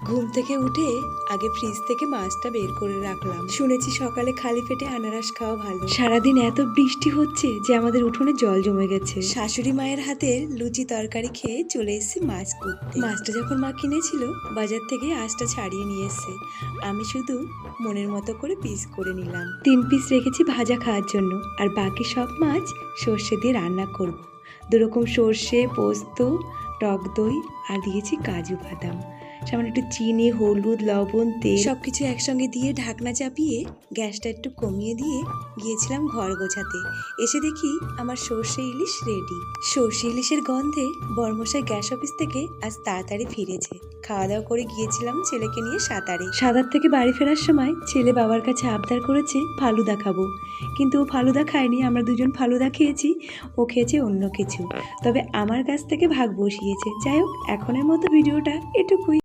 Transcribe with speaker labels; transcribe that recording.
Speaker 1: ঘুম থেকে উঠে আগে ফ্রিজ থেকে মাছটা বের করে রাখলাম। শুনেছি সকালে খালি পেটে আনারস খাওয়া ভালো। সারাদিন এত বৃষ্টি হচ্ছে যে আমাদের উঠোনে জল জমে গেছে। শাশুড়ি মায়ের হাতের লুচি তরকারি খেয়ে চলে এসেছি মাছ কুটতে। মাছটা যখন মা কিনেছিল বাজার থেকে আঁশটা ছাড়িয়ে নিয়ে এসছে। আমি শুধু মনের মতো করে পিস করে নিলাম। 3 পিস রেখেছি ভাজা খাওয়ার জন্য, আর বাকি সব মাছ সর্ষে দিয়ে রান্না করব। 2 রকম সর্ষে, পোস্ত, টক দই আর দিয়েছি কাজু বাদাম। সামান্য একটু চিনি, হলুদ, লবণ, তেল সবকিছু একসঙ্গে দিয়ে ঢাকনা চাপিয়ে গ্যাসটা একটু কমিয়ে দিয়ে গিয়েছিলাম ঘর গোছাতে। এসে দেখি আমার সর্ষে ইলিশ রেডি। সর্ষে ইলিশের গন্ধে বর্মশাই গ্যাস অফিস থেকে আজ তাড়াতাড়ি ফিরেছে। খাওয়া দাওয়া করে গিয়েছিলাম ছেলেকে নিয়ে সাঁতারে। সাঁতার থেকে বাড়ি ফেরার সময় ছেলে বাবার কাছে আবদার করেছে ফালুদা খাবো, কিন্তু ও ফালুদা খায়নি। আমরা দুজন ফালুদা খেয়েছি, ও খেয়েছে অন্য কিছু। তবে আমার কাছ থেকে ভাগ বসিয়েছে। যাই হোক, এখনের মতো ভিডিওটা এটুকুই।